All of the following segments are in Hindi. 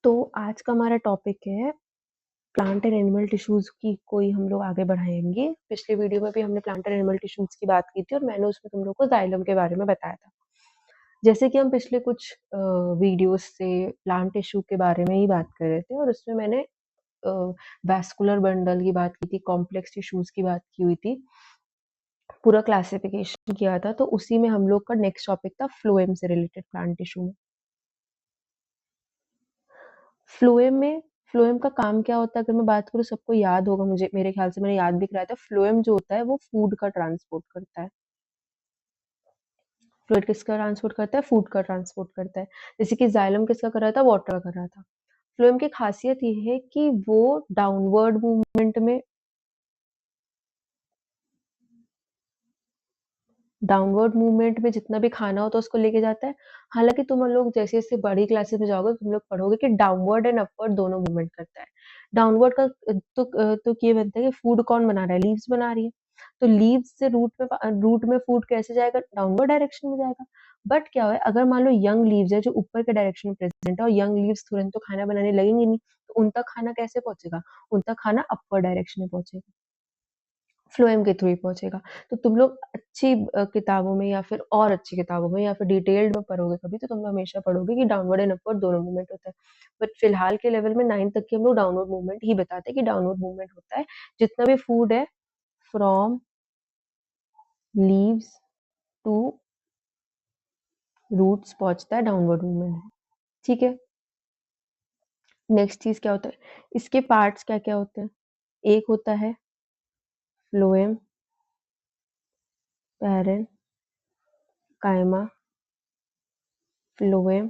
तो आज का हमारा टॉपिक है प्लांट एंड एनिमल टिश्यूज की कोई हम लोग आगे बढ़ाएंगे। पिछले वीडियो में भी हमने प्लांट एंड एनिमल टिश्यूज की बात की थी और मैंने उसमें तुम लोग को जाइलम के बारे में बताया था। जैसे कि हम पिछले कुछ वीडियोस से प्लांट टिश्यू के बारे में ही बात कर रहे थे और उसमें मैंने वैस्कुलर बंडल की बात की थी, कॉम्प्लेक्स टिश्यूज की बात की हुई थी, पूरा क्लासिफिकेशन किया था। तो उसी में हम लोग का नेक्स्ट टॉपिक था फ्लोएम से रिलेटेड प्लांट टिश्यू में। फ्लोएम का काम क्या होता है अगर मैं बात करूँ, सबको याद होगा, मुझे मेरे ख्याल से मैंने याद भी कराया था। फ्लोएम जो होता है वो फूड का ट्रांसपोर्ट करता है। फ्लूइड किसका ट्रांसपोर्ट करता है? फूड का ट्रांसपोर्ट करता है। जैसे कि जाइलम किसका कर रहा था? वाटर का कर रहा था। फ्लोएम की खासियत ये है कि वो डाउनवर्ड मूवमेंट में जितना भी खाना होता है उसको लेके जाता है। हालांकि तुम लोग जैसे जैसे बड़ी क्लासेस में जाओगे तुम लोग पढ़ोगे कि डाउनवर्ड एंड अपवर्ड दोनों मूवमेंट करता है। डाउनवर्ड का तो ये बनता है कि फूड कौन बना रहा है? लीव्स बना रही है। तो लीव्स से रूट में फूड कैसे जाएगा? डाउनवर्ड डायरेक्शन में जाएगा। बट क्या है, अगर मान लो यंग लीव्स है जो ऊपर के डायरेक्शन में प्रेजेंट है और यंग लीव्स तुरंत तो खाना बनाने लगेंगे नहीं, तो उनका खाना कैसे पहुंचेगा? उनका खाना अपवर्ड डायरेक्शन में पहुंचेगा, फ्लोएम के थ्रू ही पहुंचेगा। तो तुम लोग अच्छी किताबों में या फिर और अच्छी किताबों में या फिर डिटेल्ड में पढ़ोगे कभी, तो तुम लोग हमेशा पढ़ोगे कि डाउनवर्ड एंड अपवर्ड दोनों मूवमेंट होता है। बट फिलहाल के लेवल में 9 तक की हम लोग डाउनवर्ड मूवमेंट ही बताते हैं कि डाउनवर्ड मूवमेंट होता है। जितना भी फूड है फ्रॉम लीव्स टू रूट्स पहुंचता है, डाउनवर्ड मूवमेंट है। ठीक है। नेक्स्ट चीज क्या होता है, इसके पार्ट्स क्या क्या होते हैं? एक होता है phloem, parenchyma, phloem,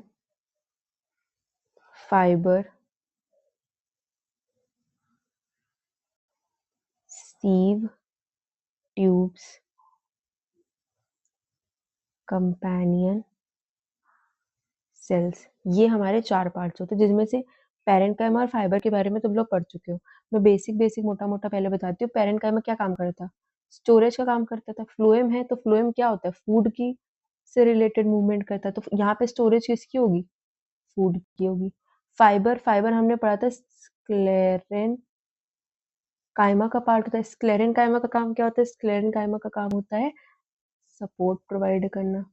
fibre, sieve, tubes, companion cells. ये हमारे 4 पार्ट्स होते हैं, जिसमें से पैरेन्काइमा और फाइबर के बारे में तुम लोग पढ़ चुके हो। मैं बेसिक बेसिक मोटा मोटा पहले बताती हूँ। पैरेन्काइमा क्या काम करता था? स्टोरेज का काम करता था। फ्लोएम है तो फ्लोएम क्या होता है? फूड की से रिलेटेड मूवमेंट करता है। तो यहाँ पे स्टोरेज किसकी होगी? फूड की होगी। फाइबर फाइबर हमने पढ़ा था स्क्लेरेन काइमा का पार्ट होता है। स्क्लेरेन काइमा का काम क्या होता है? स्क्लेरेन काइमा का काम होता है सपोर्ट प्रोवाइड करना।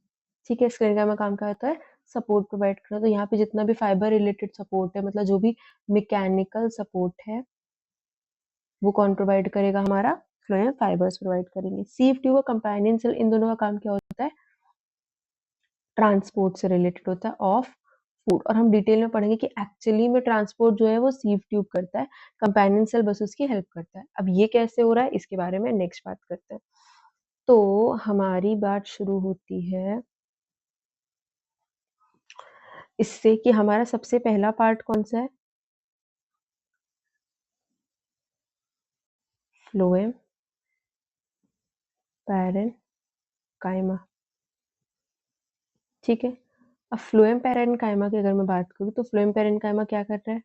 ठीक है। स्क्लेरेन काइमा काम क्या होता है? सपोर्ट प्रोवाइड करना। तो यहाँ पे जितना भी फाइबर रिलेटेड सपोर्ट है, मतलब जो भी मैकेनिकल सपोर्ट है, वो कौन प्रोवाइड करेगा? हमारा फ्लोएम फाइबर्स प्रोवाइड करेंगे। सीव ट्यूब और कंपेनियन सेल, इन दोनों का काम क्या होता है? ट्रांसपोर्ट से रिलेटेड होता है ऑफ फूड। और हम डिटेल में पढ़ेंगे कि एक्चुअली में ट्रांसपोर्ट जो है वो सीव ट्यूब करता है, कंपेनियन सेल बस उसकी हेल्प करता है। अब ये कैसे हो रहा है इसके बारे में नेक्स्ट बात करते हैं। तो हमारी बात शुरू होती है इससे कि हमारा सबसे पहला पार्ट कौन सा है? फ्लोएम, पैरेन काइमा। ठीक है। अब फ्लोएम पैरेन काइमा की अगर मैं बात करूं तो फ्लोएम पैरेन काइमा क्या कर रहा है?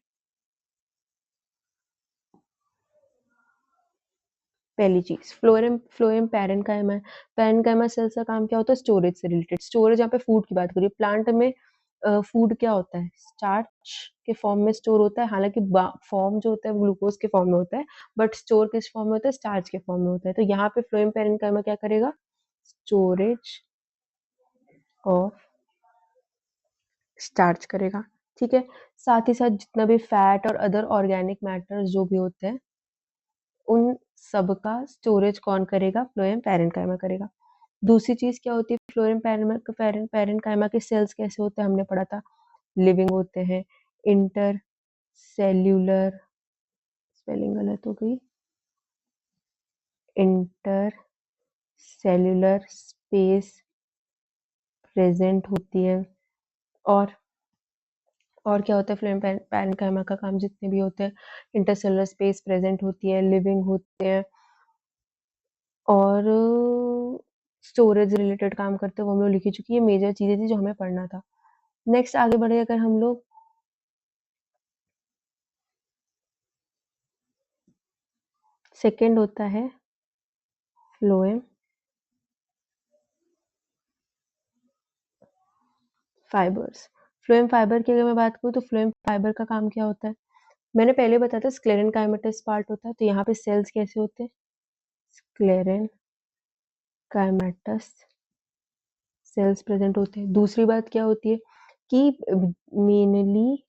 पहली चीज फ्लोएम पैरेन काइमा है। पैरेन काइमा सेल्स का काम क्या होता है? स्टोरेज से रिलेटेड। स्टोरेज, यहाँ पे फूड की बात करिए। प्लांट में फूड क्या होता है? स्टार्च के फॉर्म में स्टोर होता है। हालांकि फॉर्म जो होता है वो ग्लूकोज के फॉर्म में होता है, बट स्टोर किस फॉर्म में होता है? स्टार्च के फॉर्म में होता है। तो यहाँ पे फ्लोएम पैरेन काइमा क्या करेगा? स्टोरेज ऑफ स्टार्च करेगा। ठीक है। साथ ही साथ जितना भी फैट और अदर ऑर्गेनिक मैटर्स जो भी होते हैं, उन सब का स्टोरेज कौन करेगा? फ्लोएम पैरेन्काइमा करेगा। दूसरी चीज क्या होती है? फ्लोएम पैरेन्काइमा के सेल्स कैसे होते हैं? हमने पढ़ा था लिविंग होते हैं। इंटर सेल्यूलर, स्पेलिंग गलत हो गई, इंटर सेल्यूलर स्पेस प्रेजेंट होती है। और और क्या होता है? फ्लोएम पैरेन्काइमा का काम जितने भी होते हैं, इंटरसेलुलर स्पेस प्रेजेंट होती है, लिविंग होते हैं और स्टोरेज रिलेटेड काम करते हैं। वो हम लोग लिखी चुकी है। मेजर चीजें थी जो हमें पढ़ना था। नेक्स्ट आगे बढ़े अगर हम लोग, सेकेंड होता है फ्लोएम फाइबर्स। फ्लोएम फाइबर की अगर मैं बात करूँ तो फ्लोएम फाइबर का काम क्या होता है? मैंने पहले बताया था स्क्लेरेनकाइमेटस पार्ट होता है, तो यहाँ पे सेल्स कैसे होते हैं? स्क्लेरेनकाइमेटस सेल्स प्रेजेंट होते हैं। दूसरी बात क्या होती है कि मेनली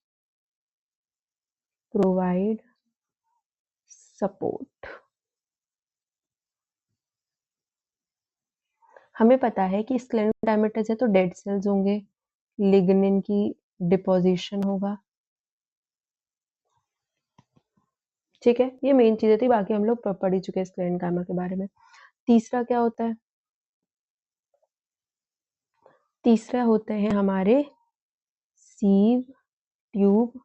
प्रोवाइड सपोर्ट। हमें पता है कि स्क्लेरोडायमेटस है तो डेड सेल्स होंगे, लिग्निन की डिपोजिशन होगा। ठीक है, ये मेन चीजें थी, बाकी हम लोग पढ़ ही चुके हैं स्क्लेरेनकाइमा के बारे में। तीसरा क्या होता है? तीसरा होते हैं हमारे सीव ट्यूब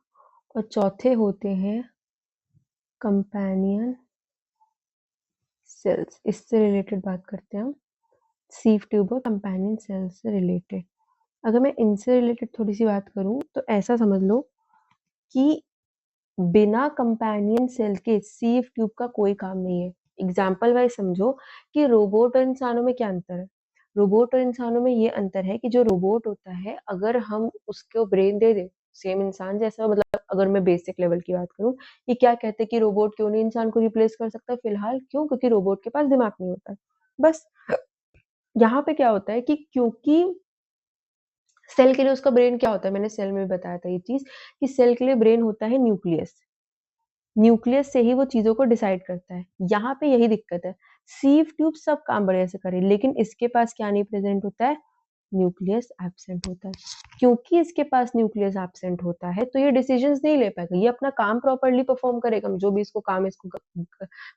और चौथे होते हैं कंपेनियन सेल्स। इससे रिलेटेड बात करते हैं हम, सीव ट्यूब और कंपेनियन सेल्स से रिलेटेड। अगर मैं इनसे रिलेटेड थोड़ी सी बात करूं तो ऐसा समझ लो कि बिना कंपेनियन सेल के सीव ट्यूब का कोई काम नहीं है। एग्जाम्पल वाइज समझो कि रोबोट और इंसानों में क्या अंतर है। रोबोट और इंसानों में ये अंतर है कि जो रोबोट होता है अगर हम उसको ब्रेन दे दे सेम इंसान जैसा, मतलब अगर मैं बेसिक लेवल की बात करूं, ये क्या कहते हैं कि रोबोट क्यों नहीं इंसान को रिप्लेस कर सकता फिलहाल, क्यों? क्योंकि रोबोट के पास दिमाग नहीं होता है। बस यहाँ पे क्या होता है कि क्योंकि सेल के लिए उसका ब्रेन क्या होता है, मैंने सेल में भी बताया था ये चीज कि सेल के लिए ब्रेन होता है न्यूक्लियस। न्यूक्लियस से ही वो चीजों को डिसाइड करता है। यहाँ पे यही दिक्कत है, सीव ट्यूब सब काम बढ़िया से करे लेकिन इसके पास क्या नहीं प्रेजेंट होता है? न्यूक्लियस एब्सेंट होता है। क्योंकि इसके पास न्यूक्लियस एब्सेंट होता है तो ये डिसीजंस नहीं ले पाएगा, ये अपना काम प्रॉपरली परफॉर्म करेगा। हम जो भी इसको काम इसको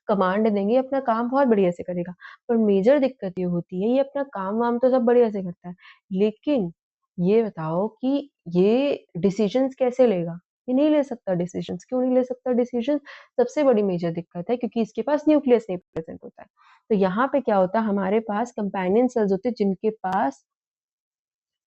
कमांड देंगे अपना काम बहुत बढ़िया से करेगा। पर मेजर दिक्कत ये होती है, ये अपना काम वाम तो सब बढ़िया से करता है लेकिन ये बताओ कि ये डिसीजंस कैसे लेगा? ये नहीं ले सकता डिसीजंस। क्यों नहीं ले सकता डिसीजंस? सबसे बड़ी मेजर दिक्कत है क्योंकि इसके पास न्यूक्लियस नहीं प्रेजेंट होता है। तो यहाँ पे क्या होता है, हमारे पास कंपेनियन सेल्स होते हैं जिनके पास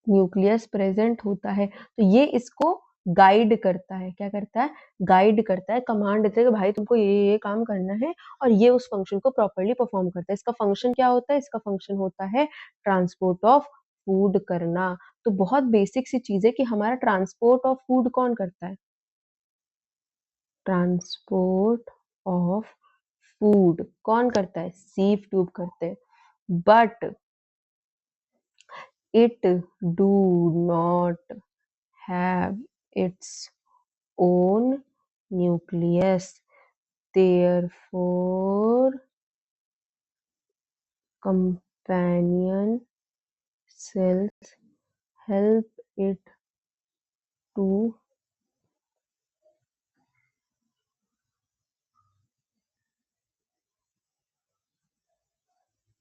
न्यूक्लियस प्रेजेंट होता है, तो ये इसको गाइड करता है। क्या करता है? गाइड करता है, कमांड देता है कि भाई तुमको ये काम करना है, और ये उस फंक्शन को प्रॉपरली परफॉर्म करता है। इसका फंक्शन क्या होता है? इसका फंक्शन होता है ट्रांसपोर्ट ऑफ फूड करना। तो बहुत बेसिक सी चीज है कि हमारा ट्रांसपोर्ट ऑफ फूड कौन करता है? ट्रांसपोर्ट ऑफ फूड कौन करता है? सीव ट्यूब करते हैं। But it do not have its own nucleus. Therefore, companion cells help it to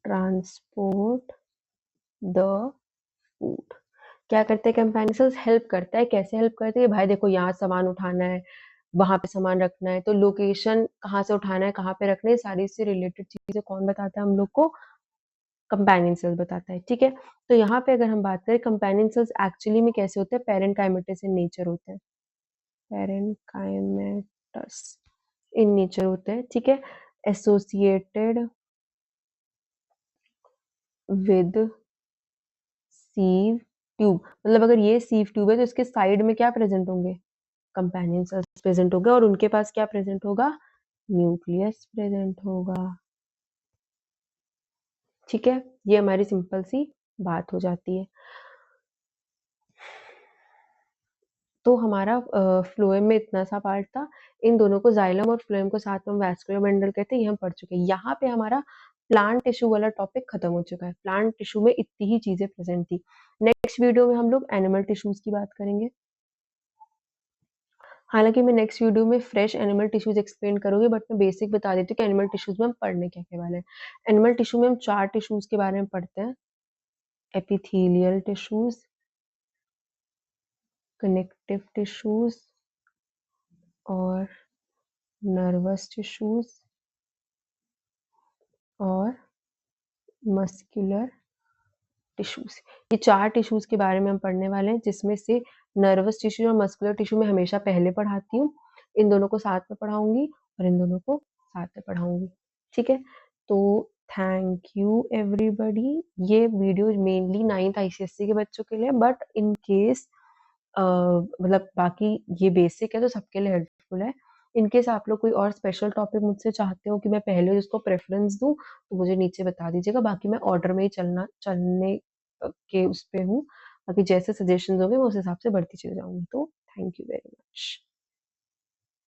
transport the food. क्या करते हैं कंपेनियन सेल्स? हेल्प करता है। कैसे हेल्प करते हैं? भाई देखो यहाँ सामान उठाना है, वहां पे सामान रखना है, तो लोकेशन कहाँ से उठाना है, कहाँ पे रखना है, सारी से रिलेटेड चीजें कौन बताता है हम लोग को? कंपेनियन सेल्स बताता है। ठीक है, तो यहाँ पे अगर हम बात करें कंपेनियन सेल्स एक्चुअली में कैसे होते हैं, पेरेंकाइमेटस इन नेचर होते हैं। पेरेंकाइमेटस इन नेचर होते हैं। ठीक है, एसोसिएटेड विद सीव ट्यूब। मतलब अगर ये सीव ट्यूब है तो इसके साइड में क्या प्रेजेंट होंगे? कंपेनियन सेल्स प्रेजेंट होंगे, और उनके पास क्या प्रेजेंट होगा? न्यूक्लियस प्रेजेंट होगा। ठीक है, ये हमारी सिंपल सी बात हो जाती है। तो हमारा फ्लोएम में इतना सा पार्ट था। इन दोनों को जाइलम और फ्लोएम को साथ में वैस्कुलर बंडल कहते हैं, ये हम पढ़ चुके हैं। यहाँ पे हमारा प्लांट टिश्यू वाला टॉपिक खत्म हो चुका है। प्लांट टिश्यू में इतनी ही चीजें प्रेजेंट थी। नेक्स्ट वीडियो में हम लोग एनिमल टिश्यूज की बात करेंगे। हालांकि मैं नेक्स्ट वीडियो में फ्रेश एनिमल टिश्यूज एक्सप्लेन करूंगी, बट मैं बेसिक बता देती हूँ कि एनिमल टिश्यूज में हम पढ़ने क्या क्या वाले हैं। एनिमल टिश्यू में हम 4 टिश्यूज के बारे में पढ़ते हैं: एपिथेलियल टिश्यूज, कनेक्टिव टिश्यूज और नर्वस टिश्यूज और मस्कुलर टिश्यूज। ये 4 टिश्यूज के बारे में हम पढ़ने वाले हैं, जिसमें से नर्वस टिश्यू और मस्कुलर टिश्यू में हमेशा पहले पढ़ाती हूँ। इन दोनों को साथ में पढ़ाऊंगी और इन दोनों को साथ में पढ़ाऊंगी। ठीक है, तो थैंक यू एवरीबॉडी। ये वीडियो मेनली 9th ICSE के बच्चों के लिए, बट इन केस मतलब बाकी ये बेसिक है तो सबके लिए हेल्पफुल है। इन केस आप लोग कोई और स्पेशल टॉपिक मुझसे चाहते हो कि मैं पहले उसको प्रेफ़रेंस दूँ, तो मुझे नीचे बता दीजिएगा। बाकी मैं ऑर्डर में ही चलने के उस पे हूँ। बाकी जैसे सजेशंस होंगे मैं उस हिसाब से बढ़ती चली जाऊँगी। तो थैंक यू वेरी मच।